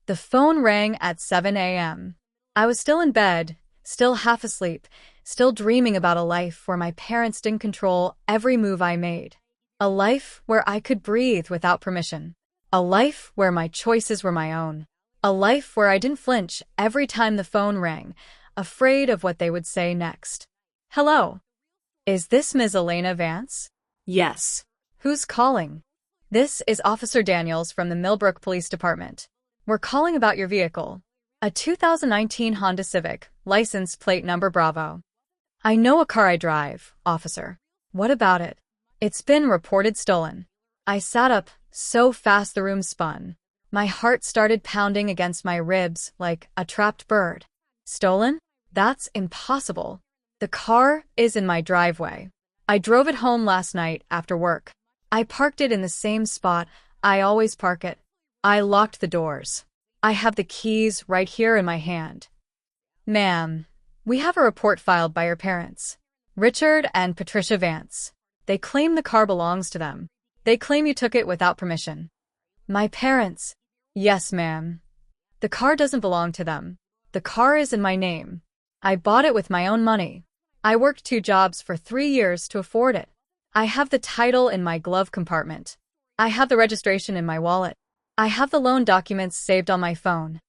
The phone rang at 7 a.m. I was still in bed, still half asleep, still dreaming about a life where my parents didn't control every move I made. A life where I could breathe without permission. A life where my choices were my own. A life where I didn't flinch every time the phone rang, afraid of what they would say next. Hello. Is this Ms. Elena Vance? Yes. Who's calling? This is Officer Daniels from the Millbrook Police Department. We're calling about your vehicle. A 2019 Honda Civic, license plate number Bravo. I know a car I drive, officer. What about it? It's been reported stolen. I sat up so fast the room spun. My heart started pounding against my ribs like a trapped bird. Stolen? That's impossible. The car is in my driveway. I drove it home last night after work. I parked it in the same spot I always park it. I locked the doors. I have the keys right here in my hand. Ma'am, we have a report filed by your parents, Richard and Patricia Vance. They claim the car belongs to them. They claim you took it without permission. My parents? Yes, ma'am. The car doesn't belong to them. The car is in my name. I bought it with my own money. I worked 2 jobs for 3 years to afford it. I have the title in my glove compartment. I have the registration in my wallet. I have the loan documents saved on my phone.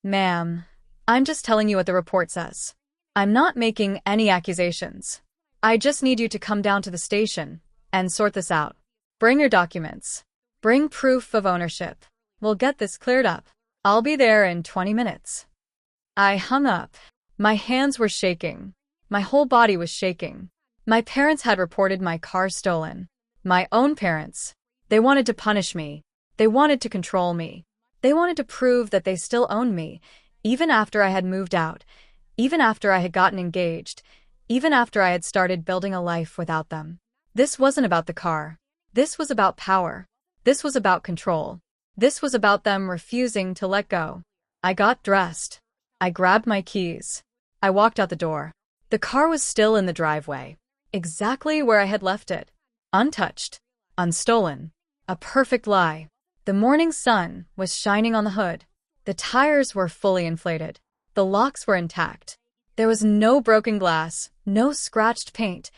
Ma'am, I'm just telling you what the report says. I'm not making any accusations. I just need you to come down to the station and sort this out. Bring your documents. Bring proof of ownership. We'll get this cleared up. I'll be there in 20 minutes. I hung up. My hands were shaking. My whole body was shaking. My parents had reported my car stolen. My own parents. They wanted to punish me. They wanted to control me. They wanted to prove that they still owned me, even after I had moved out, even after I had gotten engaged, even after I had started building a life without them. This wasn't about the car. This was about power. This was about control. This was about them refusing to let go. I got dressed. I grabbed my keys. I walked out the door. The car was still in the driveway, exactly where I had left it. Untouched. Unstolen. A perfect lie. The morning sun was shining on the hood. The tires were fully inflated. The locks were intact. There was no broken glass, no scratched paint,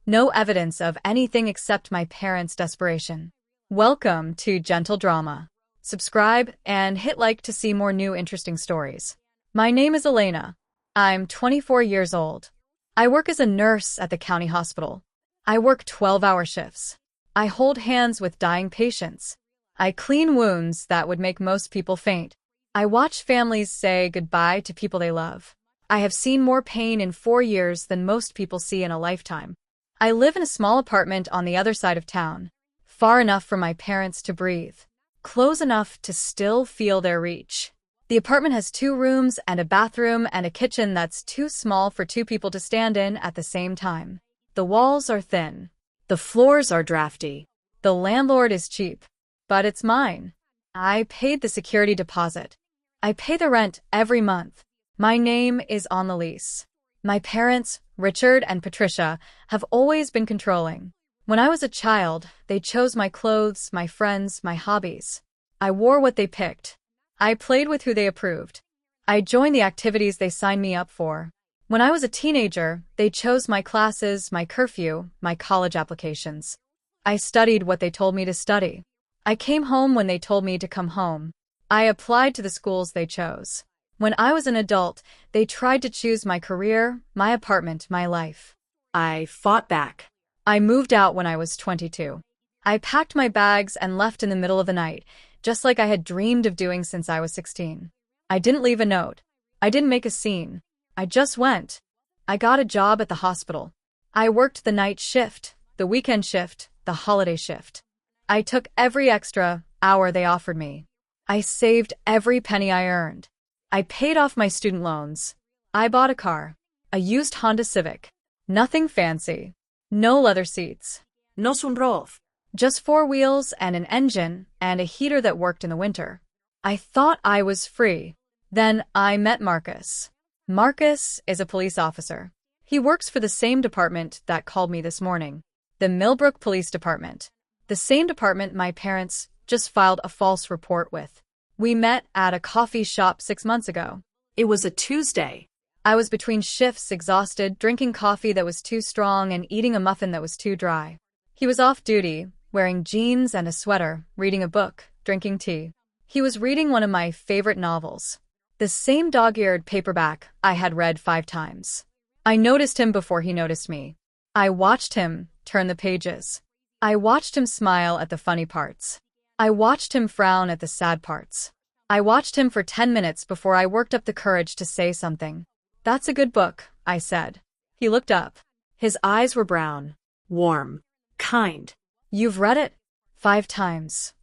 no evidence of anything except my parents' desperation. Welcome to Gentle Drama. Subscribe and hit like to see more new interesting stories. My name is Elena. I'm 24 years old. I work as a nurse at the county hospital. I work 12-hour shifts. I hold hands with dying patients. I clean wounds that would make most people faint. I watch families say goodbye to people they love. I have seen more pain in 4 years than most people see in a lifetime. I live in a small apartment on the other side of town, far enough for my parents to breathe, close enough to still feel their reach. The apartment has 2 rooms and a bathroom and a kitchen that's too small for 2 people to stand in at the same time. The walls are thin. The floors are drafty. The landlord is cheap. But it's mine. I paid the security deposit. I pay the rent every month. My name is on the lease. My parents, Richard and Patricia, have always been controlling. When I was a child, they chose my clothes, my friends, my hobbies. I wore what they picked. I played with who they approved. I joined the activities they signed me up for. When I was a teenager, they chose my classes, my curfew, my college applications. I studied what they told me to study. I came home when they told me to come home. I applied to the schools they chose. When I was an adult, they tried to choose my career, my apartment, my life. I fought back. I moved out when I was 22. I packed my bags and left in the middle of the night, just like I had dreamed of doing since I was 16. I didn't leave a note. I didn't make a scene. I just went. I got a job at the hospital. I worked the night shift, the weekend shift, the holiday shift. I took every extra hour they offered me. I saved every penny I earned. I paid off my student loans. I bought a car, a used Honda Civic. Nothing fancy. No leather seats. No sunroof. Just 4 wheels and an engine and a heater that worked in the winter. I thought I was free. Then I met Marcus. Marcus is a police officer. He works for the same department that called me this morning, the Millbrook Police Department. The same department my parents just filed a false report with. We met at a coffee shop 6 months ago. It was a Tuesday. I was between shifts, exhausted, drinking coffee that was too strong and eating a muffin that was too dry. He was off duty, wearing jeans and a sweater, reading a book, drinking tea. He was reading one of my favorite novels, the same dog-eared paperback I had read 5 times. I noticed him before he noticed me. I watched him turn the pages. I watched him smile at the funny parts. I watched him frown at the sad parts. I watched him for 10 minutes before I worked up the courage to say something. "That's a good book," I said. He looked up. His eyes were brown, warm, kind. "You've read it 5 times.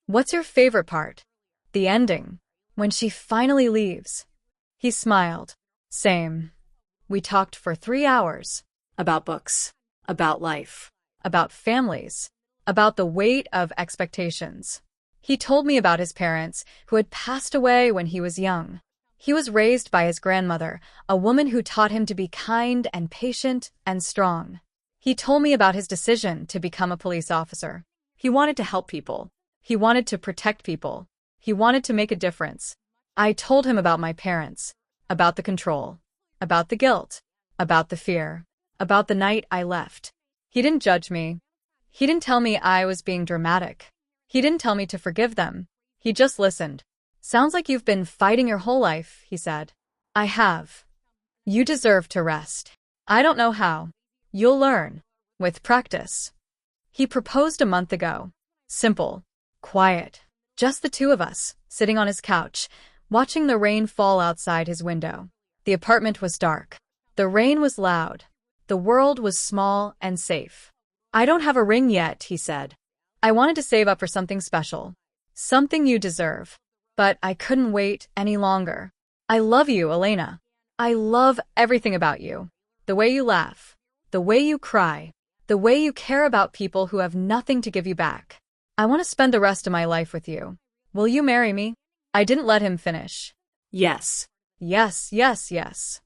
What's your favorite part?" "The ending. When she finally leaves." He smiled. "Same." We talked for 3 hours. About books. About life. About families. About the weight of expectations. He told me about his parents, who had passed away when he was young. He was raised by his grandmother, a woman who taught him to be kind and patient and strong. He told me about his decision to become a police officer. He wanted to help people. He wanted to protect people. He wanted to make a difference. I told him about my parents, about the control, about the guilt, about the fear, about the night I left. He didn't judge me. He didn't tell me I was being dramatic. He didn't tell me to forgive them. He just listened. "Sounds like you've been fighting your whole life," he said. "I have. You deserve to rest. I don't know how. You'll learn. With practice." He proposed a month ago. Simple. Quiet. Just the two of us, sitting on his couch, watching the rain fall outside his window. The apartment was dark. The rain was loud. The world was small and safe. "I don't have a ring yet," he said. "I wanted to save up for something special. Something you deserve. But I couldn't wait any longer. I love you, Elena. I love everything about you. The way you laugh. The way you cry. The way you care about people who have nothing to give you back. I want to spend the rest of my life with you. Will you marry me?" I didn't let him finish. Yes. Yes, yes, yes.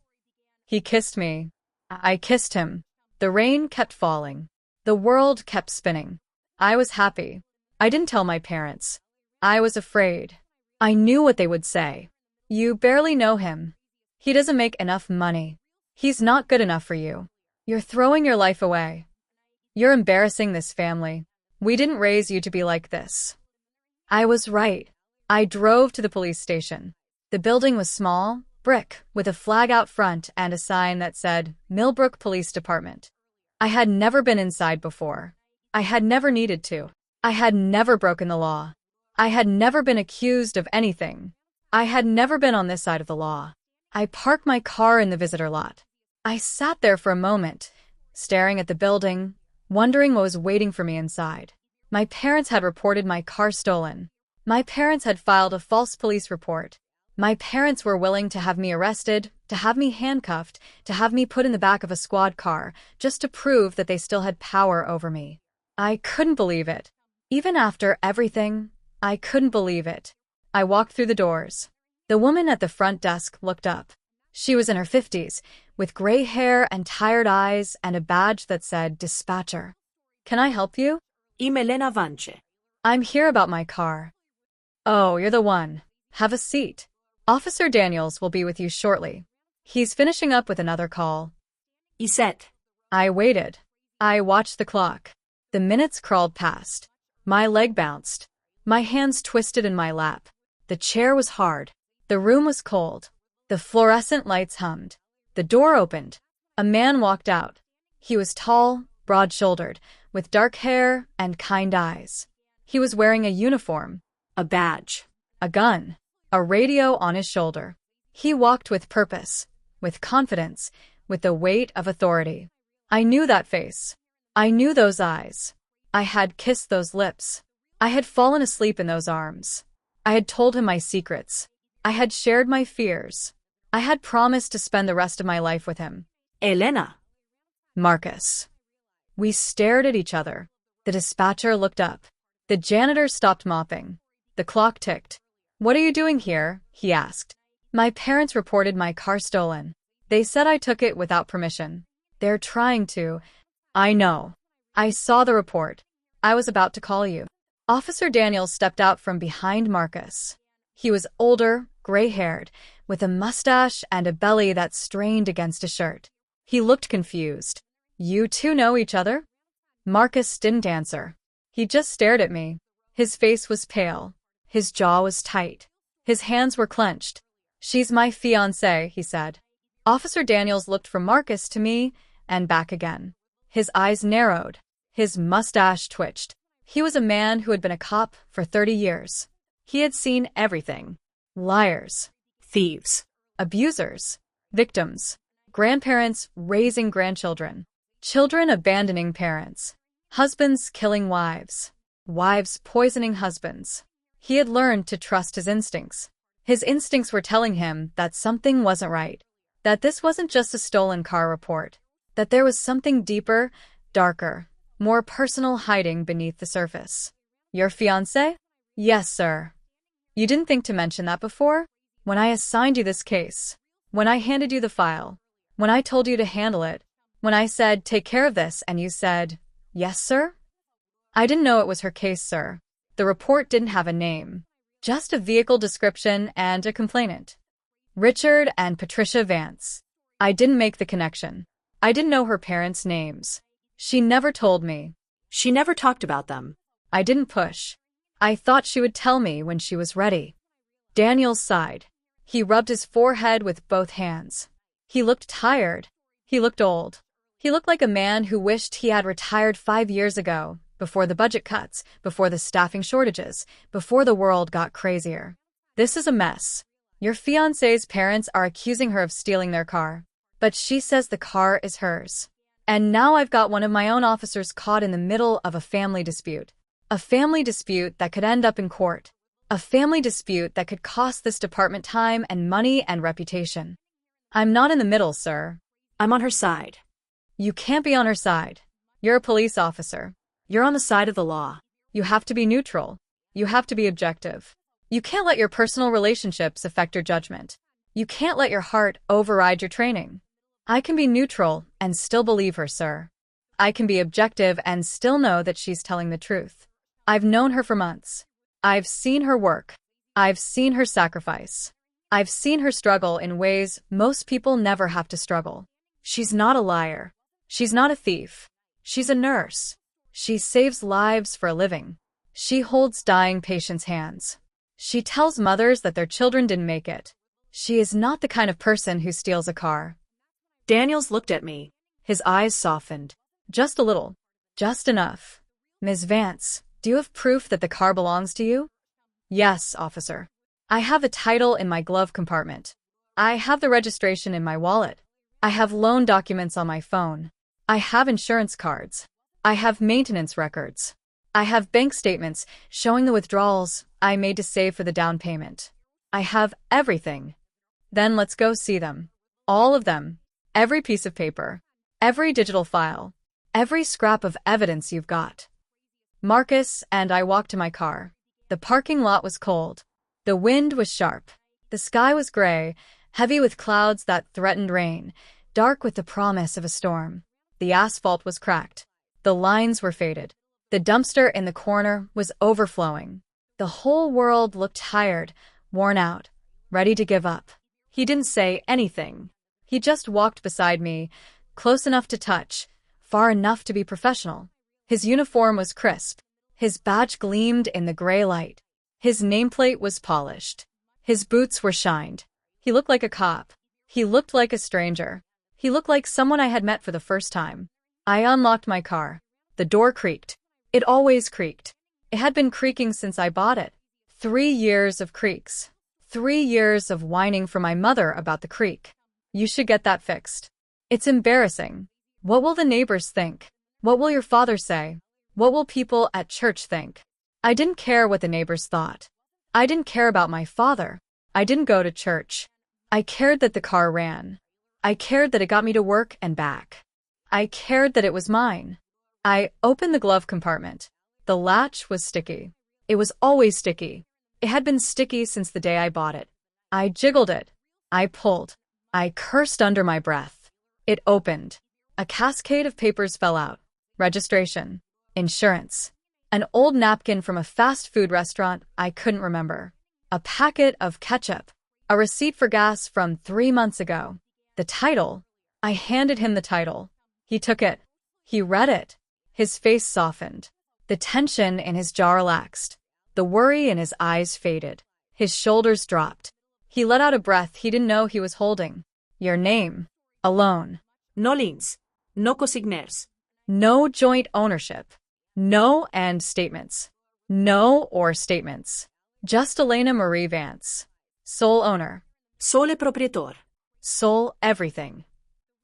He kissed me. I kissed him. The rain kept falling. The world kept spinning. I was happy. I didn't tell my parents. I was afraid. I knew what they would say. "You barely know him. He doesn't make enough money. He's not good enough for you. You're throwing your life away. You're embarrassing this family. We didn't raise you to be like this." I was right. I drove to the police station. The building was small, brick, with a flag out front and a sign that said, "Millbrook Police Department." I had never been inside before. I had never needed to. I had never broken the law. I had never been accused of anything. I had never been on this side of the law. I parked my car in the visitor lot. I sat there for a moment, staring at the building, wondering what was waiting for me inside. My parents had reported my car stolen. My parents had filed a false police report. My parents were willing to have me arrested, to have me handcuffed, to have me put in the back of a squad car, just to prove that they still had power over me. I couldn't believe it. Even after everything, I couldn't believe it. I walked through the doors. The woman at the front desk looked up. She was in her 50s, with gray hair and tired eyes and a badge that said dispatcher. "Can I help you?" I'm Elena Vance. "I'm here about my car." "Oh, you're the one. Have a seat. Officer Daniels will be with you shortly. He's finishing up with another call." Iset. I waited. I watched the clock. The minutes crawled past. My leg bounced. My hands twisted in my lap. The chair was hard. The room was cold. The fluorescent lights hummed. The door opened. A man walked out. He was tall, broad-shouldered, with dark hair and kind eyes. He was wearing a uniform, A badge. a gun, a radio on his shoulder. He walked with purpose, with confidence, with the weight of authority. I knew that face. I knew those eyes. I had kissed those lips. I had fallen asleep in those arms. I had told him my secrets. I had shared my fears. I had promised to spend the rest of my life with him. Elena. Marcus. We stared at each other. The dispatcher looked up. The janitor stopped mopping. The clock ticked. "What are you doing here?" he asked. "My parents reported my car stolen. They said I took it without permission. They're trying to—" "I know. I saw the report. I was about to call you." Officer Daniels stepped out from behind Marcus. He was older, gray-haired, with a mustache and a belly that strained against a shirt. He looked confused. "You two know each other?" Marcus didn't answer. He just stared at me. His face was pale. His jaw was tight. His hands were clenched. "She's my fiancé," he said. Officer Daniels looked from Marcus to me and back again. His eyes narrowed. His mustache twitched. He was a man who had been a cop for 30 years. He had seen everything. Liars, Thieves. abusers, victims, grandparents raising grandchildren, children abandoning parents, husbands killing wives, wives poisoning husbands. He had learned to trust his instincts. His instincts were telling him that something wasn't right, that this wasn't just a stolen car report, that there was something deeper, darker, more personal hiding beneath the surface. "Your fiancé?" "Yes, sir." "You didn't think to mention that before? When I assigned you this case, when I handed you the file, when I told you to handle it, when I said, 'Take care of this,' and you said, 'Yes, sir'?" "I didn't know it was her case, sir. The report didn't have a name, just a vehicle description and a complainant. Richard and Patricia Vance. I didn't make the connection. I didn't know her parents' names. She never told me. She never talked about them. I didn't push. I thought she would tell me when she was ready." Daniels sighed. He rubbed his forehead with both hands. He looked tired. He looked old. He looked like a man who wished he had retired 5 years ago, before the budget cuts, before the staffing shortages, before the world got crazier. "This is a mess. Your fiancé's parents are accusing her of stealing their car, but she says the car is hers. And now I've got one of my own officers caught in the middle of a family dispute. A family dispute that could end up in court. A family dispute that could cost this department time and money and reputation. I'm not in the middle, sir. I'm on her side. You can't be on her side. You're a police officer. You're on the side of the law. You have to be neutral. You have to be objective. You can't let your personal relationships affect your judgment. You can't let your heart override your training. I can be neutral and still believe her, sir. I can be objective and still know that she's telling the truth. I've known her for months. I've seen her work. I've seen her sacrifice. I've seen her struggle in ways most people never have to struggle. She's not a liar. She's not a thief. She's a nurse. She saves lives for a living. She holds dying patients' hands. She tells mothers that their children didn't make it. She is not the kind of person who steals a car. Daniels looked at me. His eyes softened. Just a little. Just enough. "Ms. Vance, do you have proof that the car belongs to you?" "Yes, officer. I have the title in my glove compartment. I have the registration in my wallet. I have loan documents on my phone. I have insurance cards. I have maintenance records. I have bank statements showing the withdrawals I made to save for the down payment. I have everything." "Then let's go see them. All of them. Every piece of paper. Every digital file. Every scrap of evidence you've got." Marcus and I walked to my car. The parking lot was cold. The wind was sharp. The sky was gray, heavy with clouds that threatened rain, dark with the promise of a storm. The asphalt was cracked. The lines were faded. The dumpster in the corner was overflowing. The whole world looked tired, worn out, ready to give up. He didn't say anything. He just walked beside me, close enough to touch, far enough to be professional. His uniform was crisp. His badge gleamed in the gray light. His nameplate was polished. His boots were shined. He looked like a cop. He looked like a stranger. He looked like someone I had met for the first time. I unlocked my car. The door creaked. It always creaked. It had been creaking since I bought it. 3 years of creaks. 3 years of whining from my mother about the creak. "You should get that fixed. It's embarrassing. What will the neighbors think? What will your father say? What will people at church think?" I didn't care what the neighbors thought. I didn't care about my father. I didn't go to church. I cared that the car ran. I cared that it got me to work and back. I cared that it was mine. I opened the glove compartment. The latch was sticky. It was always sticky. It had been sticky since the day I bought it. I jiggled it. I pulled. I cursed under my breath. It opened. A cascade of papers fell out. Registration. Insurance. An old napkin from a fast food restaurant I couldn't remember. a packet of ketchup, a receipt for gas from 3 months ago. The title. I handed him the title. He took it. He read it. His face softened. The tension in his jaw relaxed. The worry in his eyes faded. His shoulders dropped. He let out a breath he didn't know he was holding. Your name. Alone. No links. No consigners. No joint ownership. No and statements. No or statements. Just Elena Marie Vance. Sole owner. Sole proprietor. Sole everything.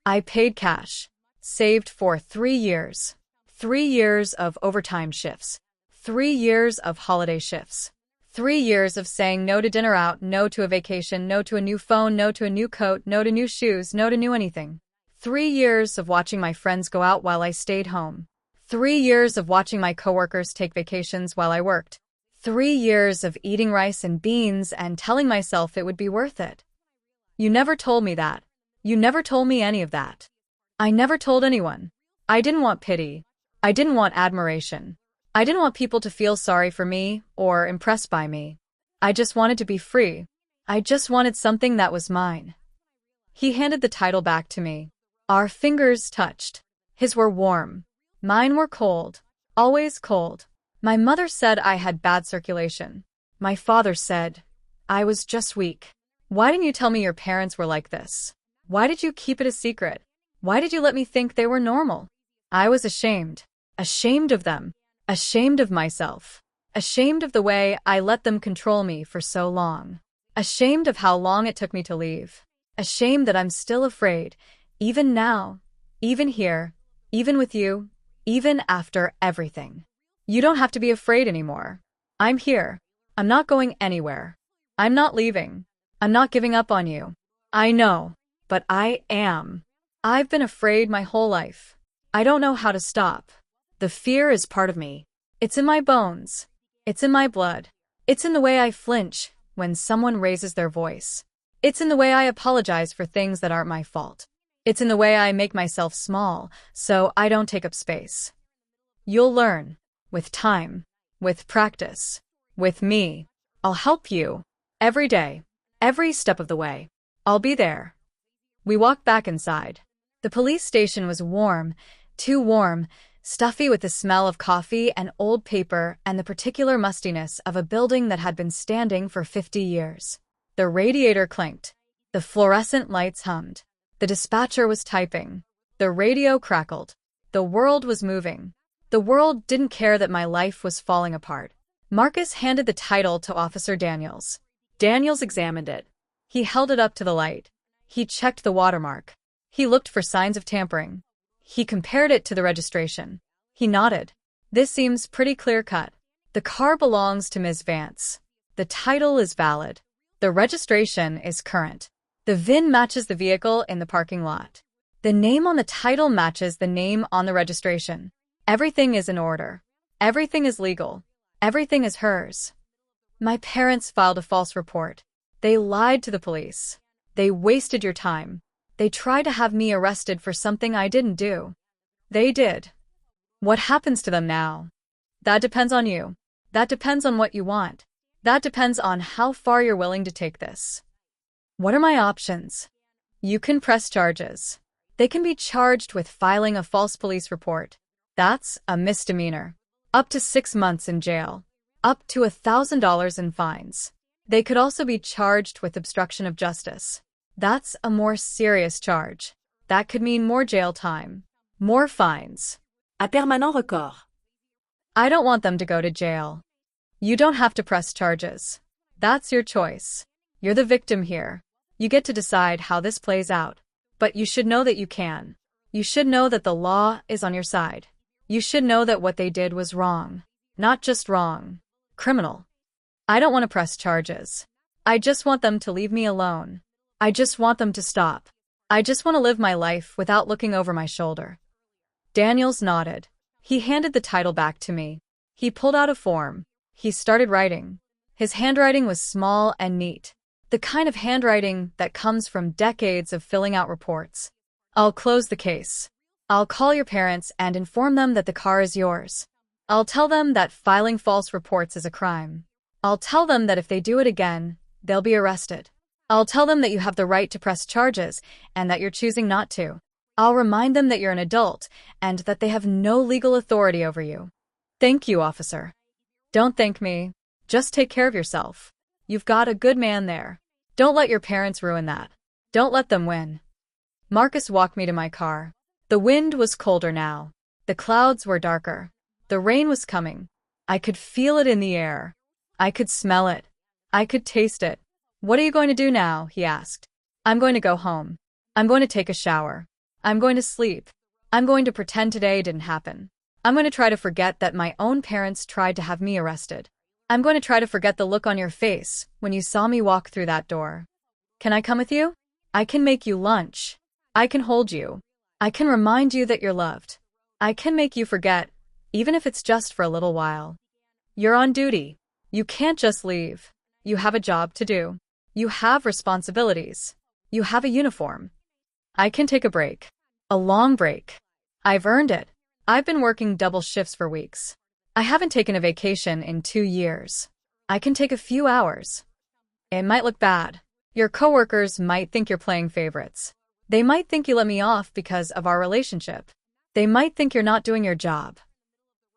I paid cash. Saved for 3 years. 3 years of overtime shifts. 3 years of holiday shifts. 3 years of saying no to dinner out, no to a vacation, no to a new phone, no to a new coat, no to new shoes, no to new anything. 3 years of watching my friends go out while I stayed home. 3 years of watching my coworkers take vacations while I worked. 3 years of eating rice and beans and telling myself it would be worth it. You never told me that. You never told me any of that. I never told anyone. I didn't want pity. I didn't want admiration. I didn't want people to feel sorry for me or impressed by me. I just wanted to be free. I just wanted something that was mine. He handed the title back to me. Our fingers touched. His were warm. Mine were cold. Always cold. My mother said I had bad circulation. My father said I was just weak. Why didn't you tell me your parents were like this? Why did you keep it a secret? Why did you let me think they were normal? I was ashamed. Ashamed of them. Ashamed of myself. Ashamed of the way I let them control me for so long. Ashamed of how long it took me to leave. Ashamed that I'm still afraid, even now, even here, even with you, even after everything. You don't have to be afraid anymore. I'm here. I'm not going anywhere. I'm not leaving. I'm not giving up on you. I know, but I am. I've been afraid my whole life. I don't know how to stop. The fear is part of me. It's in my bones. It's in my blood. It's in the way I flinch when someone raises their voice. It's in the way I apologize for things that aren't my fault. It's in the way I make myself small so I don't take up space. You'll learn. With time. With practice. With me. I'll help you. Every day. Every step of the way. I'll be there. We walked back inside. The police station was warm, too warm, stuffy with the smell of coffee and old paper and the particular mustiness of a building that had been standing for 50 years. The radiator clinked. The fluorescent lights hummed. The dispatcher was typing. The radio crackled. The world was moving. The world didn't care that my life was falling apart. Marcus handed the title to Officer Daniels. Daniels examined it. He held it up to the light. He checked the watermark. He looked for signs of tampering. He compared it to the registration. He nodded. This seems pretty clear-cut. The car belongs to Ms. Vance. The title is valid. The registration is current. The VIN matches the vehicle in the parking lot. The name on the title matches the name on the registration. Everything is in order. Everything is legal. Everything is hers. My parents filed a false report. They lied to the police. They wasted your time. They tried to have me arrested for something I didn't do. They did. What happens to them now? That depends on you. That depends on what you want. That depends on how far you're willing to take this. What are my options? You can press charges. They can be charged with filing a false police report. That's a misdemeanor. Up to 6 months in jail. Up to $1,000 in fines. They could also be charged with obstruction of justice. That's a more serious charge. That could mean more jail time. More fines. À permanent record. I don't want them to go to jail. You don't have to press charges. That's your choice. You're the victim here. You get to decide how this plays out. But you should know that you can. You should know that the law is on your side. You should know that what they did was wrong. Not just wrong. Criminal. I don't want to press charges. I just want them to leave me alone. I just want them to stop. I just want to live my life without looking over my shoulder. Daniels nodded. He handed the title back to me. He pulled out a form. He started writing. His handwriting was small and neat. The kind of handwriting that comes from decades of filling out reports. I'll close the case. I'll call your parents and inform them that the car is yours. I'll tell them that filing false reports is a crime. I'll tell them that if they do it again, they'll be arrested. I'll tell them that you have the right to press charges and that you're choosing not to. I'll remind them that you're an adult and that they have no legal authority over you. Thank you, officer. Don't thank me. Just take care of yourself. You've got a good man there. Don't let your parents ruin that. Don't let them win. Marcus walked me to my car. The wind was colder now. The clouds were darker. The rain was coming. I could feel it in the air. I could smell it. I could taste it. What are you going to do now? He asked. I'm going to go home. I'm going to take a shower. I'm going to sleep. I'm going to pretend today didn't happen. I'm going to try to forget that my own parents tried to have me arrested. I'm going to try to forget the look on your face when you saw me walk through that door. Can I come with you? I can make you lunch. I can hold you. I can remind you that you're loved. I can make you forget, even if it's just for a little while. You're on duty. You can't just leave. You have a job to do. You have responsibilities. You have a uniform. I can take a break. A long break. I've earned it. I've been working double shifts for weeks. I haven't taken a vacation in 2 years. I can take a few hours. It might look bad. Your coworkers might think you're playing favorites. They might think you let me off because of our relationship. They might think you're not doing your job.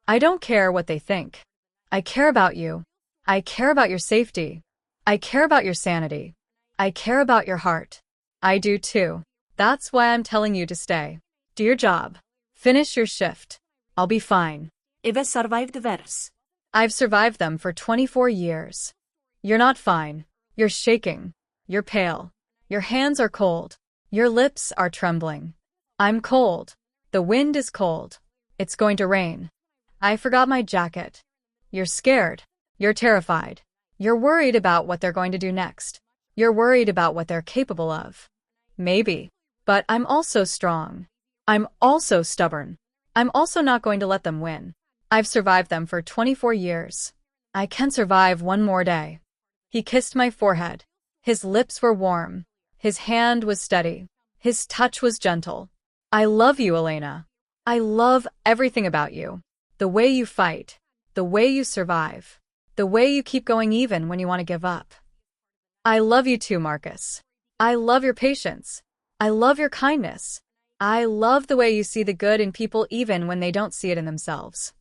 I don't care what they think. I care about you. I care about your safety. I care about your sanity. I care about your heart. I do too. That's why I'm telling you to stay. Do your job. Finish your shift. I'll be fine. Eve survived vers. I've survived them for 24 years. You're not fine. You're shaking. You're pale. Your hands are cold. Your lips are trembling. I'm cold. The wind is cold. It's going to rain. I forgot my jacket. You're scared. You're terrified. You're worried about what they're going to do next. You're worried about what they're capable of. Maybe. But I'm also strong. I'm also stubborn. I'm also not going to let them win. I've survived them for 24 years. I can survive one more day. He kissed my forehead. His lips were warm. His hand was steady. His touch was gentle. I love you, Elena. I love everything about you. The way you fight. The way you survive. The way you keep going even when you want to give up. I love you too, Marcus. I love your patience. I love your kindness. I love the way you see the good in people even when they don't see it in themselves.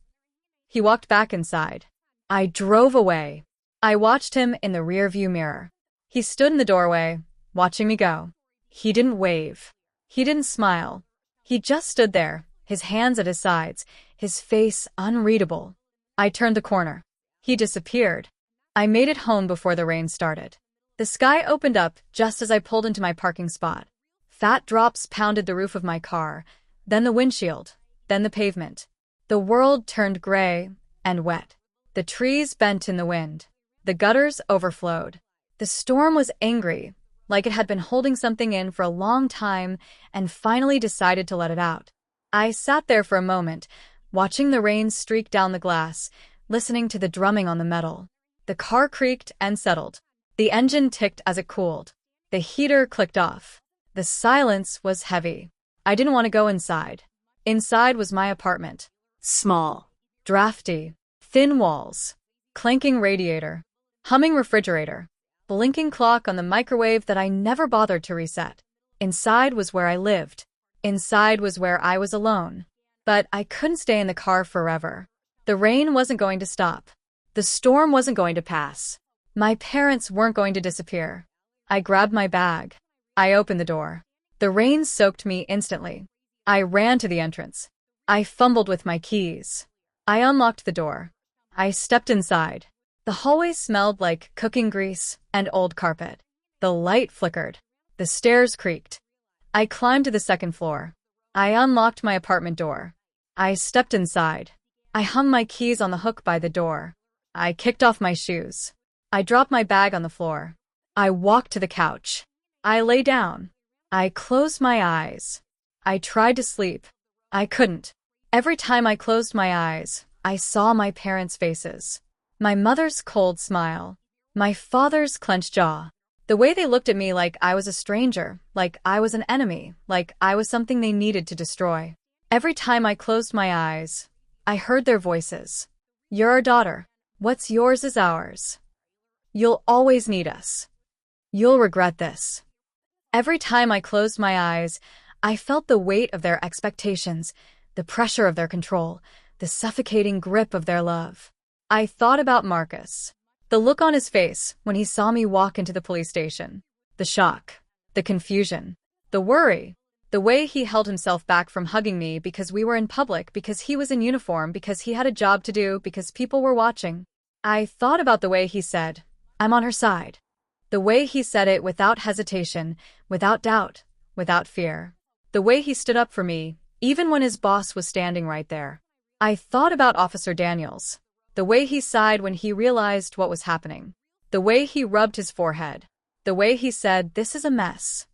He walked back inside. I drove away. I watched him in the rearview mirror. He stood in the doorway, watching me go. He didn't wave. He didn't smile. He just stood there, his hands at his sides, his face unreadable. I turned the corner. He disappeared. I made it home before the rain started. The sky opened up just as I pulled into my parking spot. Fat drops pounded the roof of my car, then the windshield, then the pavement. The world turned gray and wet. The trees bent in the wind. The gutters overflowed. The storm was angry, like it had been holding something in for a long time and finally decided to let it out. I sat there for a moment, watching the rain streak down the glass, listening to the drumming on the metal. The car creaked and settled. The engine ticked as it cooled. The heater clicked off. The silence was heavy. I didn't want to go inside. Inside was my apartment. Small. Drafty. Thin walls. Clanking radiator. Humming refrigerator. Blinking clock on the microwave that I never bothered to reset. Inside was where I lived. Inside was where I was alone. But I couldn't stay in the car forever. The rain wasn't going to stop. The storm wasn't going to pass. My parents weren't going to disappear. I grabbed my bag. I opened the door. The rain soaked me instantly. I ran to the entrance. I fumbled with my keys. I unlocked the door. I stepped inside. The hallway smelled like cooking grease and old carpet. The light flickered. The stairs creaked. I climbed to the second floor. I unlocked my apartment door. I stepped inside. I hung my keys on the hook by the door. I kicked off my shoes. I dropped my bag on the floor. I walked to the couch. I lay down. I closed my eyes. I tried to sleep. I couldn't. Every time I closed my eyes, I saw my parents' faces. My mother's cold smile. My father's clenched jaw. The way they looked at me like I was a stranger, like I was an enemy, like I was something they needed to destroy. Every time I closed my eyes, I heard their voices. You're our daughter. What's yours is ours. You'll always need us. You'll regret this. Every time I closed my eyes, I felt the weight of their expectations, the pressure of their control, the suffocating grip of their love. I thought about Marcus. The look on his face when he saw me walk into the police station. The shock. The confusion. The worry. The way he held himself back from hugging me because we were in public, because he was in uniform, because he had a job to do, because people were watching. I thought about the way he said, "I'm on her side." The way he said it without hesitation, without doubt, without fear. The way he stood up for me, even when his boss was standing right there. I thought about Officer Daniels. The way he sighed when he realized what was happening. The way he rubbed his forehead. The way he said, "This is a mess."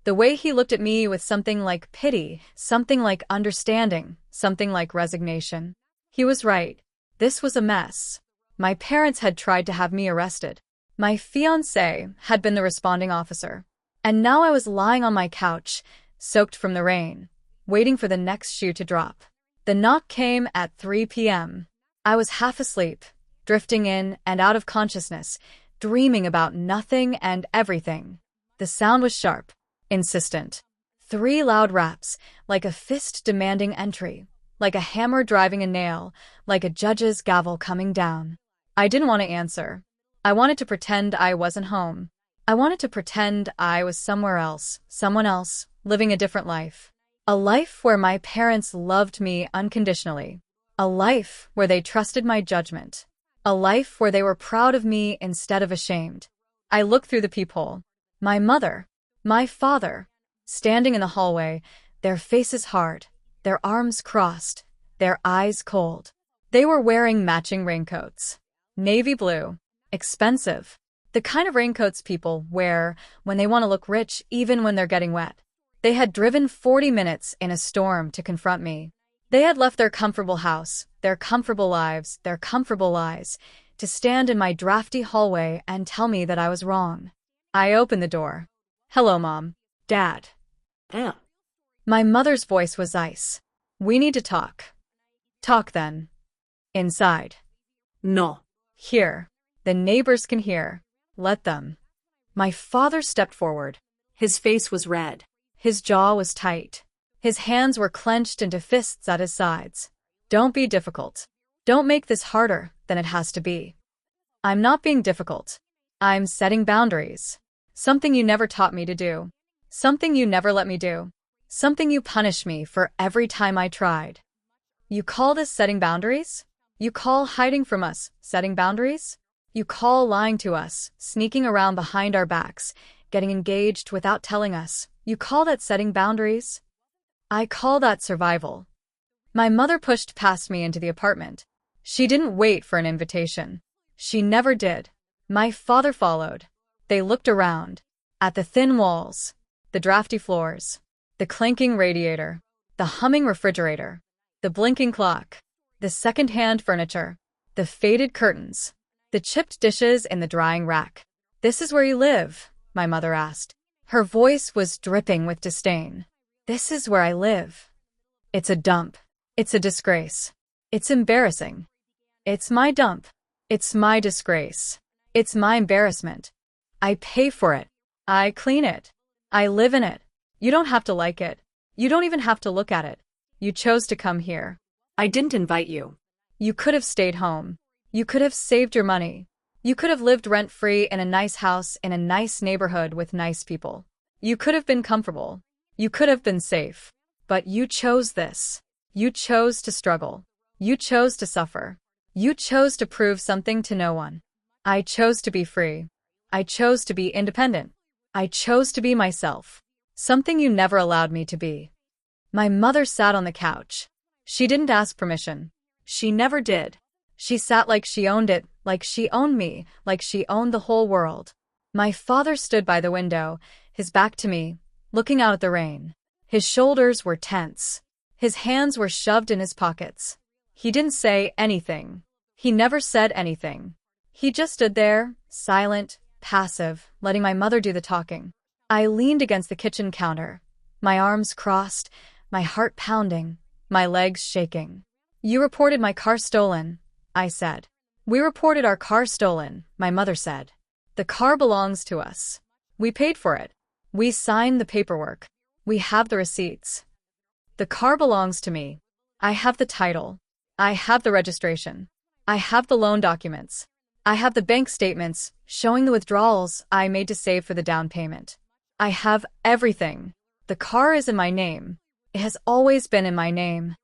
The way he looked at me with something like pity, something like understanding, something like resignation. He was right. This was a mess. My parents had tried to have me arrested. My fiancé had been the responding officer. And now I was lying on my couch, soaked from the rain, waiting for the next shoe to drop. The knock came at 3 p.m. I was half asleep, drifting in and out of consciousness, dreaming about nothing and everything. The sound was sharp, insistent. 3 loud raps, like a fist demanding entry, like a hammer driving a nail, like a judge's gavel coming down. I didn't want to answer. I wanted to pretend I wasn't home. I wanted to pretend I was somewhere else, someone else, living a different life. A life where my parents loved me unconditionally. A life where they trusted my judgment. A life where they were proud of me instead of ashamed. I looked through the peephole. My mother, my father, standing in the hallway, their faces hard, their arms crossed, their eyes cold. They were wearing matching raincoats. Navy blue. Expensive. The kind of raincoats people wear when they want to look rich even when they're getting wet. They had driven 40 minutes in a storm to confront me. They had left their comfortable house, their comfortable lives, their comfortable lies, to stand in my drafty hallway and tell me that I was wrong. I opened the door. "Hello, Mom. Dad." Yeah. My mother's voice was ice. "We need to talk." "Talk then." "Inside." No. "Here. The neighbors can hear. Let them." My father stepped forward. His face was red. His jaw was tight. His hands were clenched into fists at his sides. "Don't be difficult. Don't make this harder than it has to be." "I'm not being difficult. I'm setting boundaries. Something you never taught me to do. Something you never let me do. Something you punish me for every time I tried." "You call this setting boundaries? You call hiding from us setting boundaries? You call lying to us, sneaking around behind our backs, getting engaged without telling us. You call that setting boundaries?" "I call that survival." My mother pushed past me into the apartment. She didn't wait for an invitation. She never did. My father followed. They looked around. At the thin walls, the drafty floors, the clanking radiator, the humming refrigerator, the blinking clock, the second-hand furniture, the faded curtains, the chipped dishes in the drying rack. "This is where you live?" my mother asked. Her voice was dripping with disdain. "This is where I live. It's a dump. It's a disgrace. It's embarrassing. It's my dump. It's my disgrace. It's my embarrassment. I pay for it. I clean it. I live in it. You don't have to like it. You don't even have to look at it. You chose to come here. I didn't invite you. You could have stayed home. You could have saved your money. You could have lived rent-free in a nice house in a nice neighborhood with nice people. You could have been comfortable. You could have been safe. But you chose this. You chose to struggle. You chose to suffer. You chose to prove something to no one. I chose to be free. I chose to be independent. I chose to be myself. Something you never allowed me to be." My mother sat on the couch. She didn't ask permission. She never did. She sat like she owned it, like she owned me, like she owned the whole world. My father stood by the window, his back to me, looking out at the rain. His shoulders were tense. His hands were shoved in his pockets. He didn't say anything. He never said anything. He just stood there, silent, passive, letting my mother do the talking. I leaned against the kitchen counter, my arms crossed, my heart pounding, my legs shaking. "You reported my car stolen," I said. We reported our car stolen, my mother said. The car belongs to us. We paid for it. We signed the paperwork. We have the receipts. The car belongs to me. I have the title. I have the registration. I have the loan documents. I have the bank statements showing the withdrawals I made to save for the down payment. I have everything. The car is in my name. It has always been in my name.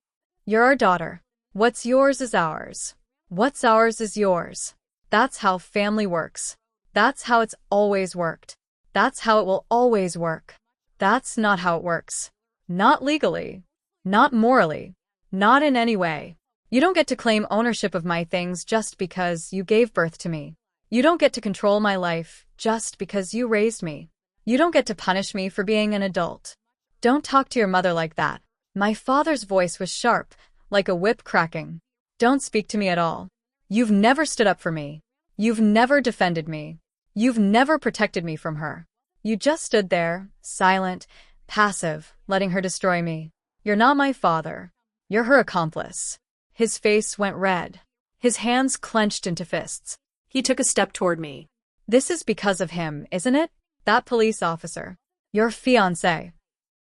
You're our daughter. What's yours is ours. What's ours is yours. That's how family works. That's how it's always worked. That's how it will always work. That's not how it works. Not legally. Not morally. Not in any way. You don't get to claim ownership of my things just because you gave birth to me. You don't get to control my life just because you raised me. You don't get to punish me for being an adult. Don't talk to your mother like that. My father's voice was sharp, like a whip cracking. Don't speak to me at all. You've never stood up for me. You've never defended me. You've never protected me from her. You just stood there, silent, passive, letting her destroy me. You're not my father. You're her accomplice. His face went red. His hands clenched into fists. He took a step toward me. This is because of him, isn't it? That police officer. Your fiancé.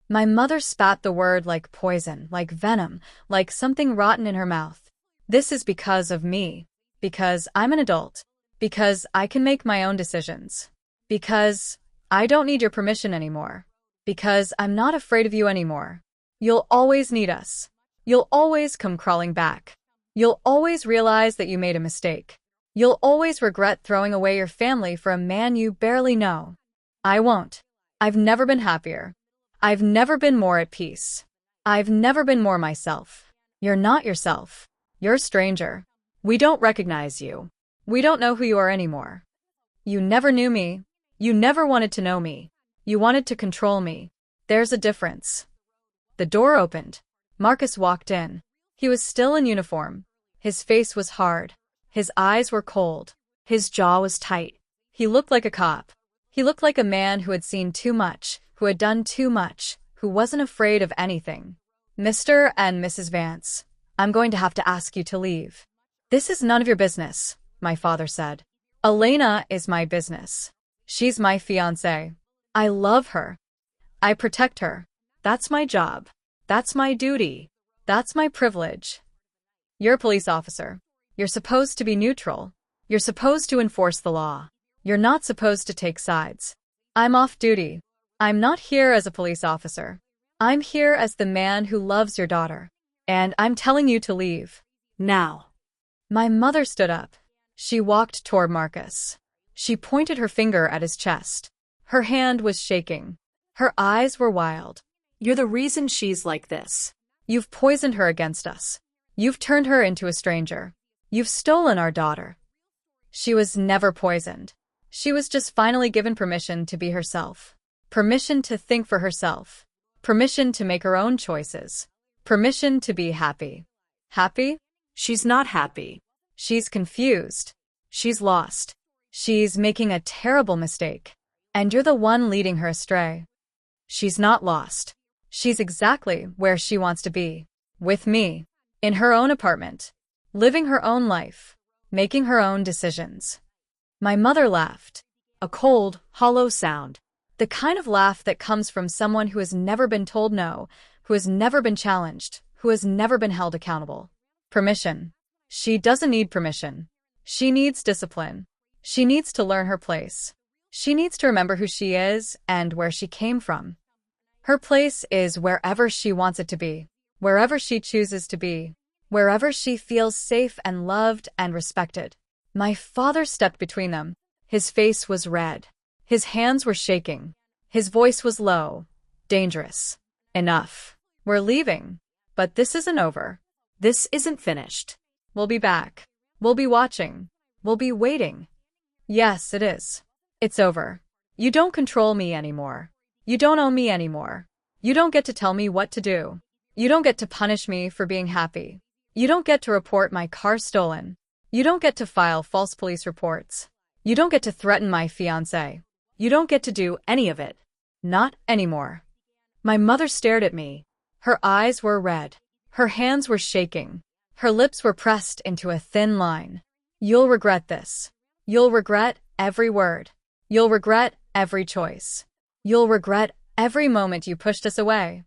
My mother spat the word like poison, like venom, like something rotten in her mouth. This is because of me. Because I'm an adult. Because I can make my own decisions. Because I don't need your permission anymore. Because I'm not afraid of you anymore. You'll always need us. You'll always come crawling back. You'll always realize that you made a mistake. You'll always regret throwing away your family for a man you barely know. I won't. I've never been happier. I've never been more at peace. I've never been more myself. You're not yourself. You're a stranger. We don't recognize you. We don't know who you are anymore. You never knew me. You never wanted to know me. You wanted to control me. There's a difference. The door opened. Marcus walked in. He was still in uniform. His face was hard. His eyes were cold. His jaw was tight. He looked like a cop. He looked like a man who had seen too much, who had done too much, who wasn't afraid of anything. Mr. and Mrs. Vance, I'm going to have to ask you to leave. This is none of your business, my father said. Elena is my business. She's my fiancé. I love her. I protect her. That's my job. That's my duty. That's my privilege. You're a police officer. You're supposed to be neutral. You're supposed to enforce the law. You're not supposed to take sides. I'm off duty. I'm not here as a police officer. I'm here as the man who loves your daughter. And I'm telling you to leave. Now. My mother stood up. She walked toward Marcus. She pointed her finger at his chest. Her hand was shaking. Her eyes were wild. You're the reason she's like this. You've poisoned her against us. You've turned her into a stranger. You've stolen our daughter. She was never poisoned. She was just finally given permission to be herself. Permission to think for herself. Permission to make her own choices. Permission to be happy. Happy? She's not happy. She's confused. She's lost. She's making a terrible mistake. And you're the one leading her astray. She's not lost. She's exactly where she wants to be. With me. In her own apartment. Living her own life. Making her own decisions. My mother laughed. A cold, hollow sound. The kind of laugh that comes from someone who has never been told no, who has never been challenged, who has never been held accountable. Permission. She doesn't need permission. She needs discipline. She needs to learn her place. She needs to remember who she is and where she came from. Her place is wherever she wants it to be, wherever she chooses to be, wherever she feels safe and loved and respected. My father stepped between them. His face was red. His hands were shaking. His voice was low. Dangerous. Enough. We're leaving. But this isn't over. This isn't finished. We'll be back. We'll be watching. We'll be waiting. Yes, it is. It's over. You don't control me anymore. You don't own me anymore. You don't get to tell me what to do. You don't get to punish me for being happy. You don't get to report my car stolen. You don't get to file false police reports. You don't get to threaten my fiancé. You don't get to do any of it. Not anymore. My mother stared at me. Her eyes were red. Her hands were shaking. Her lips were pressed into a thin line. You'll regret this. You'll regret every word. You'll regret every choice. You'll regret every moment you pushed us away.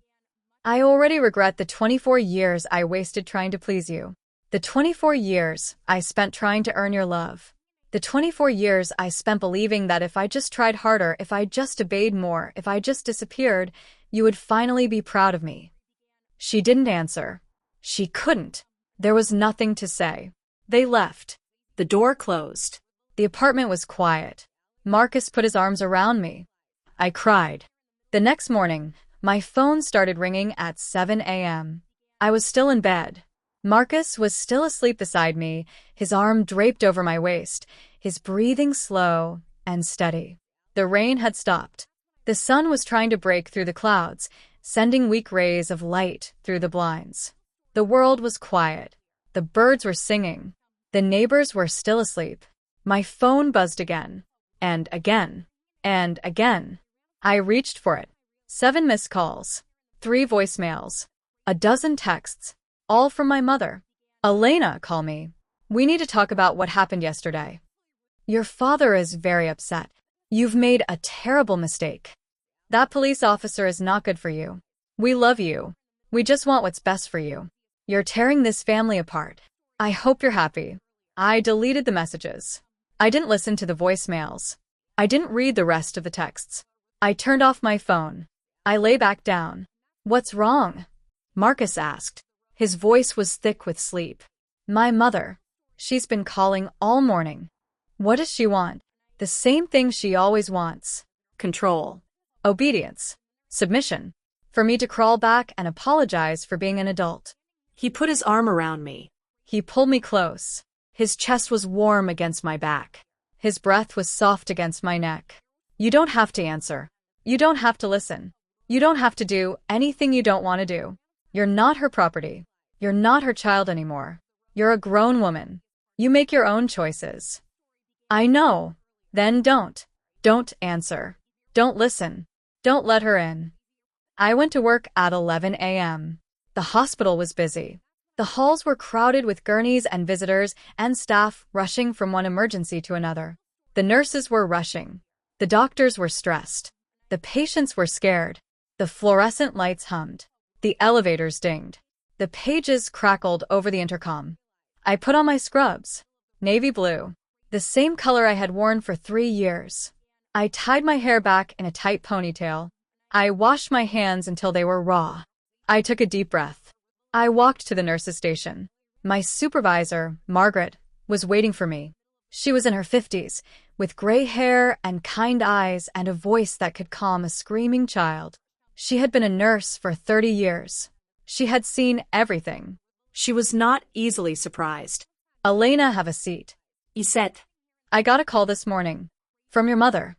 I already regret the 24 years I wasted trying to please you. The 24 years I spent trying to earn your love. The 24 years I spent believing that if I just tried harder, if I just obeyed more, if I just disappeared, you would finally be proud of me. She didn't answer. She couldn't. There was nothing to say. They left. The door closed. The apartment was quiet. Marcus put his arms around me. I cried. The next morning, my phone started ringing at 7 a.m. I was still in bed. Marcus was still asleep beside me, his arm draped over my waist, his breathing slow and steady. The rain had stopped. The sun was trying to break through the clouds, sending weak rays of light through the blinds. The world was quiet. The birds were singing. The neighbors were still asleep. My phone buzzed again, and again, and again. I reached for it. 7 missed calls, 3 voicemails, a dozen texts, all from my mother. Elena, call me. We need to talk about what happened yesterday. Your father is very upset. You've made a terrible mistake. That police officer is not good for you. We love you. We just want what's best for you. You're tearing this family apart. I hope you're happy. I deleted the messages. I didn't listen to the voicemails. I didn't read the rest of the texts. I turned off my phone. I lay back down. What's wrong? Marcus asked. His voice was thick with sleep. My mother. She's been calling all morning. What does she want? The same thing she always wants. Control. Obedience. Submission. For me to crawl back and apologize for being an adult. He put his arm around me. He pulled me close. His chest was warm against my back. His breath was soft against my neck. You don't have to answer. You don't have to listen. You don't have to do anything you don't want to do. You're not her property. You're not her child anymore. You're a grown woman. You make your own choices. I know. Then don't. Don't answer. Don't listen. Don't let her in. I went to work at 11 a.m. The hospital was busy. The halls were crowded with gurneys and visitors and staff rushing from one emergency to another. The nurses were rushing. The doctors were stressed. The patients were scared. The fluorescent lights hummed. The elevators dinged. The pages crackled over the intercom. I put on my scrubs. Navy blue. The same color I had worn for 3 years. I tied my hair back in a tight ponytail. I washed my hands until they were raw. I took a deep breath. I walked to the nurse's station. My supervisor, Margaret, was waiting for me. She was in her 50s, with gray hair and kind eyes and a voice that could calm a screaming child. She had been a nurse for 30 years. She had seen everything. She was not easily surprised. Elena, have a seat. He said, I got a call this morning. From your mother.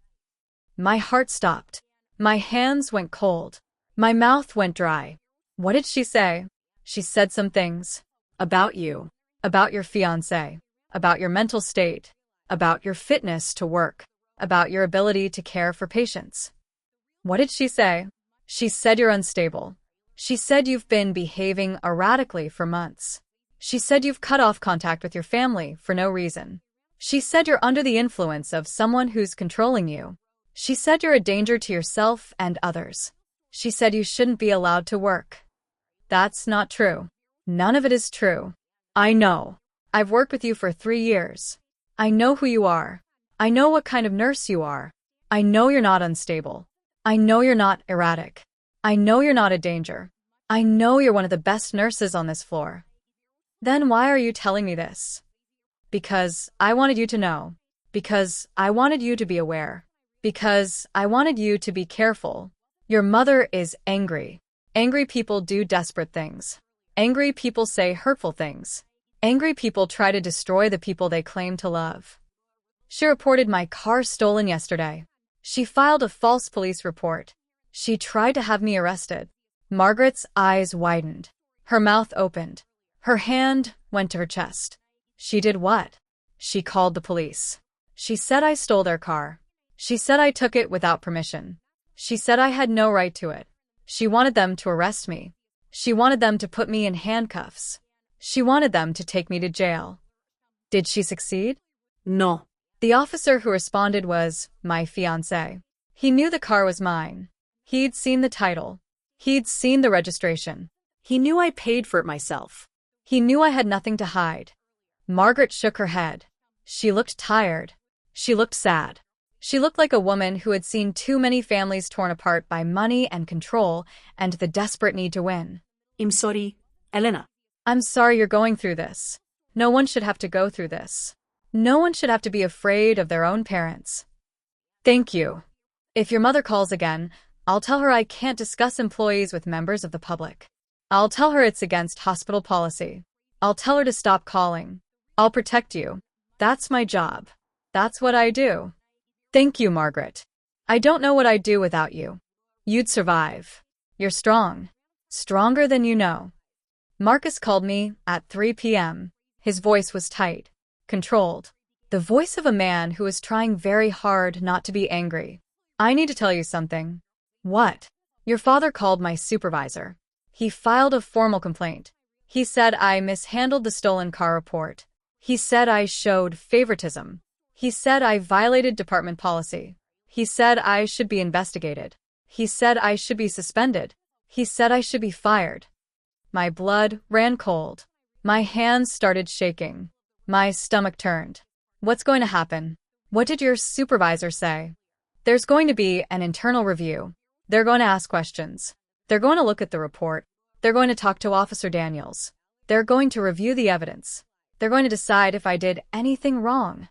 My heart stopped. My hands went cold. My mouth went dry. What did she say? She said some things. About you. About your fiancé. About your mental state. About your fitness to work. About your ability to care for patients. What did she say? She said you're unstable. She said you've been behaving erratically for months. She said you've cut off contact with your family for no reason. She said you're under the influence of someone who's controlling you. She said you're a danger to yourself and others. She said you shouldn't be allowed to work. That's not true. None of it is true. I know. I've worked with you for 3 years. I know who you are. I know what kind of nurse you are. I know you're not unstable. I know you're not erratic. I know you're not a danger. I know you're one of the best nurses on this floor. Then why are you telling me this? Because I wanted you to know. Because I wanted you to be aware. Because I wanted you to be careful. Your mother is angry. Angry people do desperate things. Angry people say hurtful things. Angry people try to destroy the people they claim to love. She reported my car stolen yesterday. She filed a false police report. She tried to have me arrested. Margaret's eyes widened. Her mouth opened. Her hand went to her chest. She did what? She called the police. She said I stole their car. She said I took it without permission. She said I had no right to it. She wanted them to arrest me. She wanted them to put me in handcuffs. She wanted them to take me to jail. Did she succeed? No. The officer who responded was my fiancé. He knew the car was mine. He'd seen the title. He'd seen the registration. He knew I paid for it myself. He knew I had nothing to hide. Margaret shook her head. She looked tired. She looked sad. She looked like a woman who had seen too many families torn apart by money and control and the desperate need to win. I'm sorry, Elena. I'm sorry you're going through this. No one should have to go through this. No one should have to be afraid of their own parents. Thank you. If your mother calls again, I'll tell her I can't discuss employees with members of the public. I'll tell her it's against hospital policy. I'll tell her to stop calling. I'll protect you. That's my job. That's what I do. Thank you, Margaret. I don't know what I'd do without you. You'd survive. You're strong. Stronger than you know. Marcus called me at 3 p.m. His voice was tight, controlled. The voice of a man who was trying very hard not to be angry. I need to tell you something. What? Your father called my supervisor. He filed a formal complaint. He said I mishandled the stolen car report. He said I showed favoritism. He said I violated department policy. He said I should be investigated. He said I should be suspended. He said I should be fired. My blood ran cold. My hands started shaking. My stomach turned. What's going to happen? What did your supervisor say? There's going to be an internal review. They're going to ask questions. They're going to look at the report. They're going to talk to Officer Daniels. They're going to review the evidence. They're going to decide if I did anything wrong.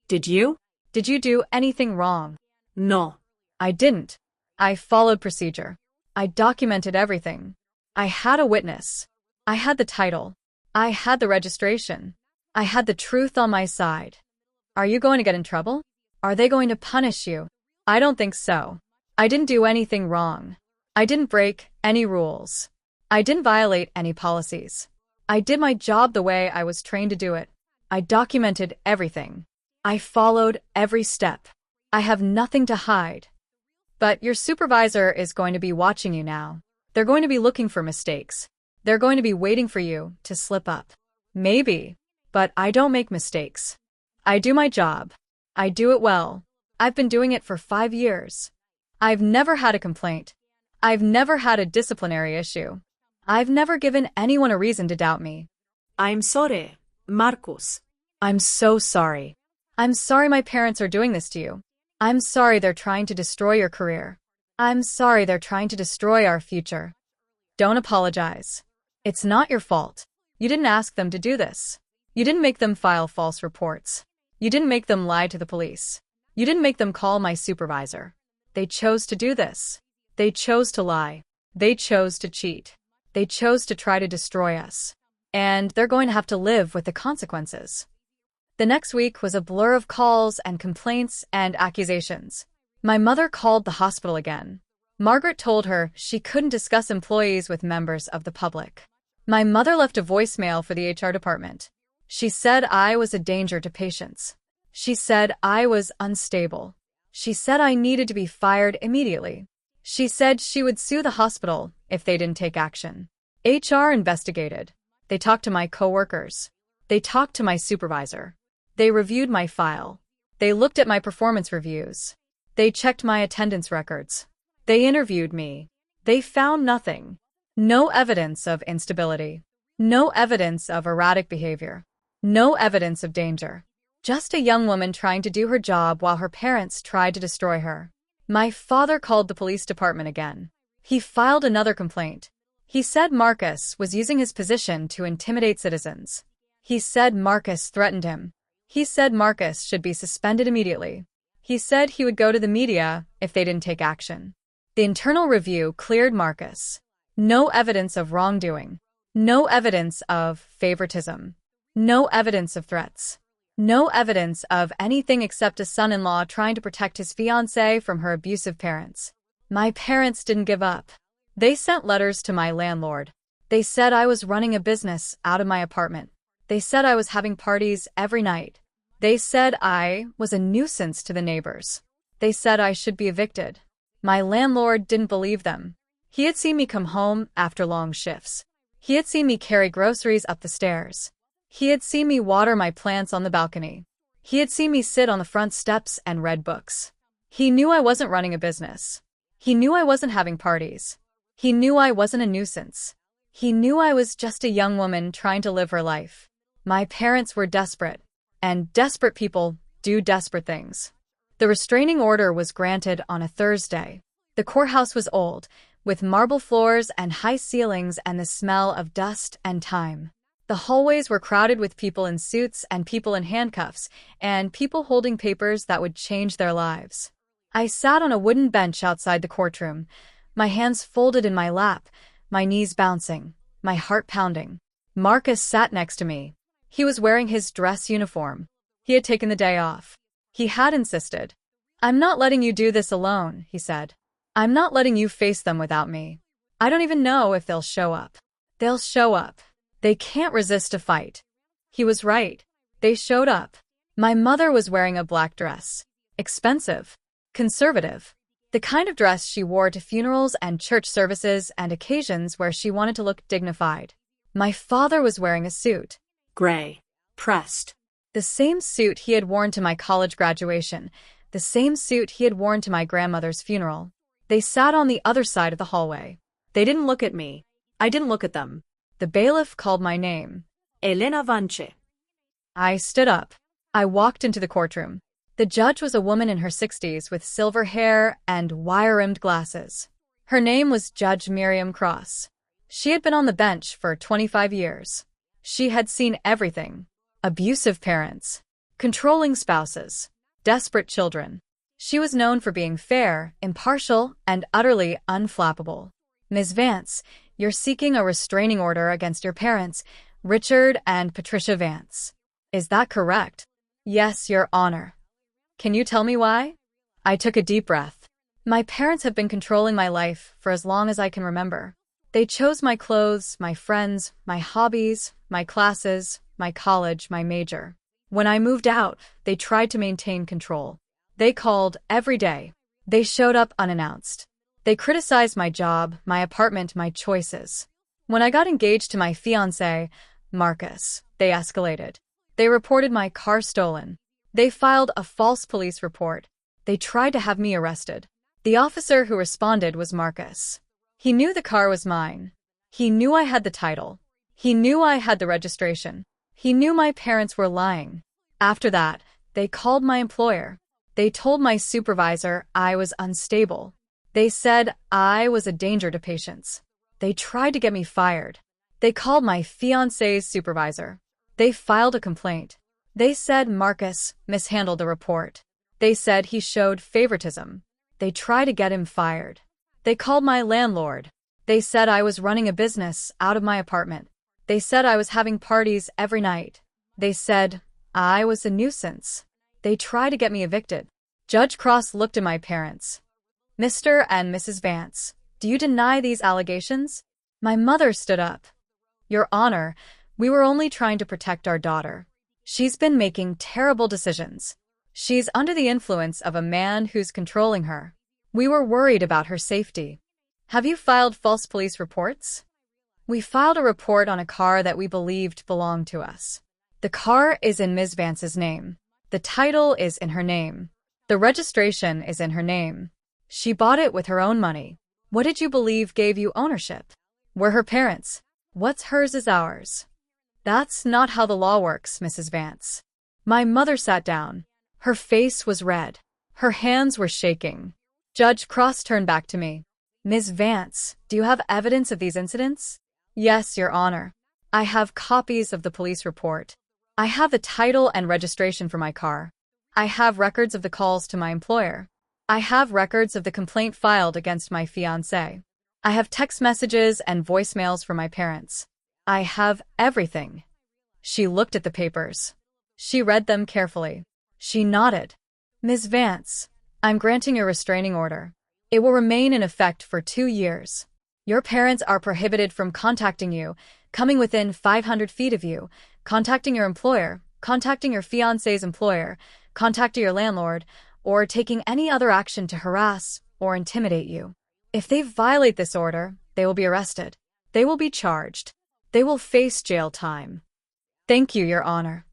Did you? Did you do anything wrong? No. I didn't. I followed procedure. I documented everything. I had a witness. I had the title. I had the registration. I had the truth on my side. Are you going to get in trouble? Are they going to punish you? I don't think so. I didn't do anything wrong. I didn't break any rules. I didn't violate any policies. I did my job the way I was trained to do it. I documented everything. I followed every step. I have nothing to hide. But your supervisor is going to be watching you now. They're going to be looking for mistakes. They're going to be waiting for you to slip up. Maybe, but I don't make mistakes. I do my job. I do it well. I've been doing it for 5 years. I've never had a complaint. I've never had a disciplinary issue. I've never given anyone a reason to doubt me. I'm sorry, Marcus. I'm so sorry. I'm sorry my parents are doing this to you. I'm sorry they're trying to destroy your career. I'm sorry they're trying to destroy our future. Don't apologize. It's not your fault. You didn't ask them to do this. You didn't make them file false reports. You didn't make them lie to the police. You didn't make them call my supervisor. They chose to do this. They chose to lie. They chose to cheat. They chose to try to destroy us. And they're going to have to live with the consequences. The next week was a blur of calls and complaints and accusations. My mother called the hospital again. Margaret told her she couldn't discuss employees with members of the public. My mother left a voicemail for the HR department. She said I was a danger to patients. She said I was unstable. She said I needed to be fired immediately. She said she would sue the hospital if they didn't take action. HR investigated. They talked to my coworkers. They talked to my supervisor. They reviewed my file. They looked at my performance reviews. They checked my attendance records. They interviewed me. They found nothing. No evidence of instability. No evidence of erratic behavior. No evidence of danger. Just a young woman trying to do her job while her parents tried to destroy her. My father called the police department again. He filed another complaint. He said Marcus was using his position to intimidate citizens. He said Marcus threatened him. He said Marcus should be suspended immediately. He said he would go to the media if they didn't take action. The internal review cleared Marcus. No evidence of wrongdoing. No evidence of favoritism. No evidence of threats. No evidence of anything except a son-in-law trying to protect his fiancé from her abusive parents. My parents didn't give up. They sent letters to my landlord. They said I was running a business out of my apartment. They said I was having parties every night. They said I was a nuisance to the neighbors. They said I should be evicted. My landlord didn't believe them. He had seen me come home after long shifts. He had seen me carry groceries up the stairs. He had seen me water my plants on the balcony. He had seen me sit on the front steps and read books. He knew I wasn't running a business. He knew I wasn't having parties. He knew I wasn't a nuisance. He knew I was just a young woman trying to live her life. My parents were desperate, and desperate people do desperate things. The restraining order was granted on a Thursday. The courthouse was old, with marble floors and high ceilings and the smell of dust and time. The hallways were crowded with people in suits and people in handcuffs, and people holding papers that would change their lives. I sat on a wooden bench outside the courtroom, my hands folded in my lap, my knees bouncing, my heart pounding. Marcus sat next to me. He was wearing his dress uniform. He had taken the day off. He had insisted. "I'm not letting you do this alone," he said. "I'm not letting you face them without me. I don't even know if they'll show up." They'll show up. They can't resist a fight. He was right. They showed up. My mother was wearing a black dress. Expensive. Conservative. The kind of dress she wore to funerals and church services and occasions where she wanted to look dignified. My father was wearing a suit. Gray. Pressed. The same suit he had worn to my college graduation. The same suit he had worn to my grandmother's funeral. They sat on the other side of the hallway. They didn't look at me. I didn't look at them. The bailiff called my name. Elena Vance. I stood up. I walked into the courtroom. The judge was a woman in her 60s with silver hair and wire-rimmed glasses. Her name was Judge Miriam Cross. She had been on the bench for 25 years. She had seen everything. Abusive parents, controlling spouses, desperate children. She was known for being fair, impartial, and utterly unflappable. "Ms. Vance, you're seeking a restraining order against your parents, Richard and Patricia Vance. Is that correct?" "Yes, Your Honor." "Can you tell me why?" I took a deep breath. My parents have been controlling my life for as long as I can remember. They chose my clothes, my friends, my hobbies, my classes, my college, my major. When I moved out, they tried to maintain control. They called every day. They showed up unannounced. They criticized my job, my apartment, my choices. When I got engaged to my fiancé, Marcus, they escalated. They reported my car stolen. They filed a false police report. They tried to have me arrested. The officer who responded was Marcus. He knew the car was mine. He knew I had the title. He knew I had the registration. He knew my parents were lying. After that, they called my employer. They told my supervisor I was unstable. They said I was a danger to patients. They tried to get me fired. They called my fiancé's supervisor. They filed a complaint. They said Marcus mishandled the report. They said he showed favoritism. They tried to get him fired. They called my landlord. They said I was running a business out of my apartment. They said I was having parties every night. They said I was a nuisance. They tried to get me evicted. Judge Cross looked at my parents. "Mr. and Mrs. Vance, do you deny these allegations?" My mother stood up. "Your Honor, we were only trying to protect our daughter. She's been making terrible decisions. She's under the influence of a man who's controlling her. We were worried about her safety." "Have you filed false police reports?" "We filed a report on a car that we believed belonged to us. The car is in Ms. Vance's name. The title is in her name. The registration is in her name. She bought it with her own money. What did you believe gave you ownership? We're her parents. What's hers is ours." "That's not how the law works, Mrs. Vance." My mother sat down. Her face was red. Her hands were shaking. Judge Cross turned back to me. "Ms. Vance, do you have evidence of these incidents?" "Yes, Your Honor. I have copies of the police report. I have the title and registration for my car. I have records of the calls to my employer. I have records of the complaint filed against my fiancé. I have text messages and voicemails from my parents. I have everything." She looked at the papers. She read them carefully. She nodded. "Ms. Vance, I'm granting a restraining order. It will remain in effect for 2 years. Your parents are prohibited from contacting you, coming within 500 feet of you, contacting your employer, contacting your fiancé's employer, contacting your landlord, or taking any other action to harass or intimidate you. If they violate this order, they will be arrested. They will be charged. They will face jail time. Thank you, Your Honor.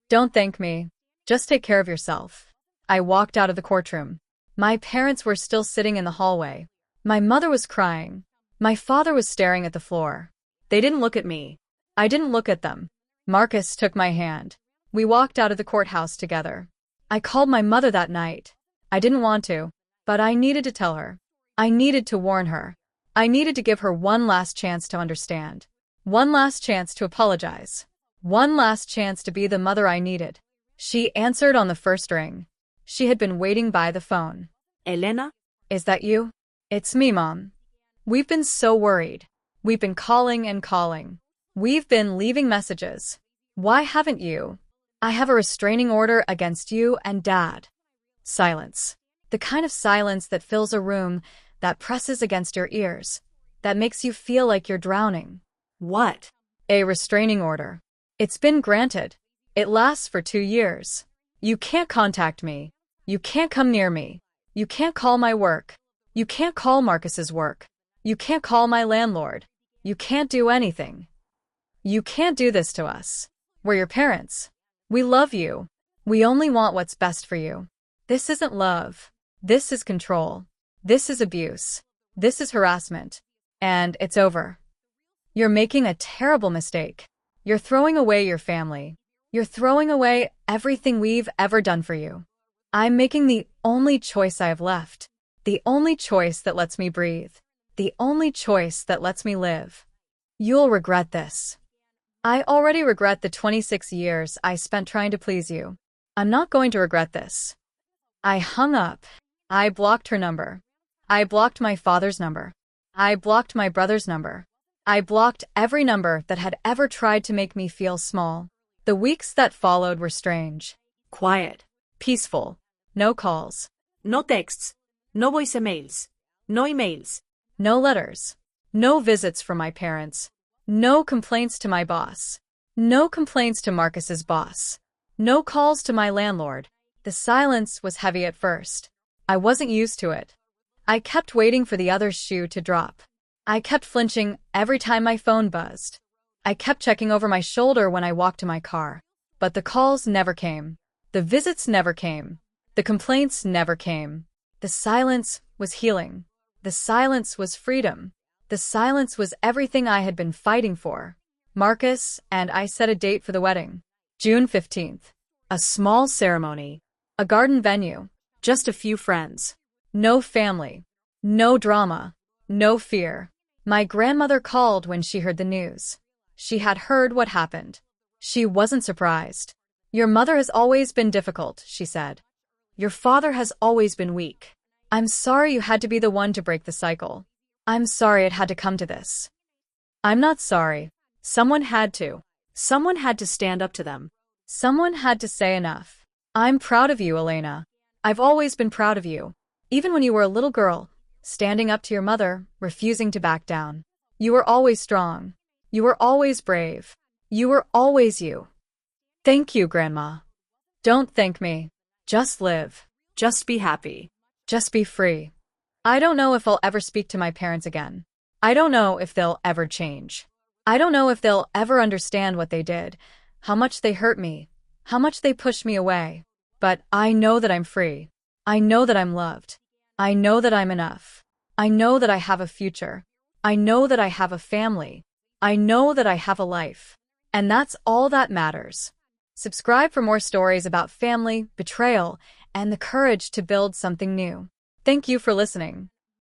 Don't thank me. Just take care of yourself. I walked out of the courtroom. My parents were still sitting in the hallway. My mother was crying. My father was staring at the floor. They didn't look at me. I didn't look at them. Marcus took my hand. We walked out of the courthouse together. I called my mother that night. I didn't want to, but I needed to tell her. I needed to warn her. I needed to give her one last chance to understand. One last chance to apologize. One last chance to be the mother I needed. She answered on the first ring. She had been waiting by the phone. Elena? Is that you? It's me, Mom. We've been so worried. We've been calling and calling. We've been leaving messages. Why haven't you? I have a restraining order against you and Dad. Silence. The kind of silence that fills a room, that presses against your ears, that makes you feel like you're drowning. What? A restraining order. It's been granted. It lasts for 2 years. You can't contact me. You can't come near me. You can't call my work. You can't call Marcus's work. You can't call my landlord. You can't do anything. You can't do this to us. We're your parents. We love you. We only want what's best for you. This isn't love. This is control. This is abuse. This is harassment. And it's over. You're making a terrible mistake. You're throwing away your family. You're throwing away everything we've ever done for you. I'm making the only choice I have left. The only choice that lets me breathe. The only choice that lets me live. You'll regret this. I already regret the 26 years I spent trying to please you. I'm not going to regret this. I hung up. I blocked her number. I blocked my father's number. I blocked my brother's number. I blocked every number that had ever tried to make me feel small. The weeks that followed were strange. Quiet. Peaceful. No calls. No texts. No voice emails. No emails. No letters. No visits from my parents. No complaints to my boss. No complaints to Marcus's boss. No calls to my landlord. The silence was heavy at first. I wasn't used to it. I kept waiting for the other shoe to drop. I kept flinching every time my phone buzzed. I kept checking over my shoulder when I walked to my car. But the calls never came. The visits never came. The complaints never came. The silence was healing. The silence was freedom. The silence was everything I had been fighting for. Marcus and I set a date for the wedding. June 15th. A small ceremony. A garden venue. Just a few friends. No family. No drama. No fear. My grandmother called when she heard the news. She had heard what happened. She wasn't surprised. Your mother has always been difficult, she said. Your father has always been weak. I'm sorry you had to be the one to break the cycle. I'm sorry it had to come to this. I'm not sorry. Someone had to. Someone had to stand up to them. Someone had to say enough. I'm proud of you, Elena. I've always been proud of you. Even when you were a little girl, standing up to your mother, refusing to back down. You were always strong. You were always brave. You were always you. Thank you, Grandma. Don't thank me. Just live. Just be happy. Just be free. I don't know if I'll ever speak to my parents again. I don't know if they'll ever change. I don't know if they'll ever understand what they did, how much they hurt me, how much they pushed me away. But I know that I'm free. I know that I'm loved. I know that I'm enough. I know that I have a future. I know that I have a family. I know that I have a life. And that's all that matters. Subscribe for more stories about family, betrayal, and the courage to build something new. Thank you for listening.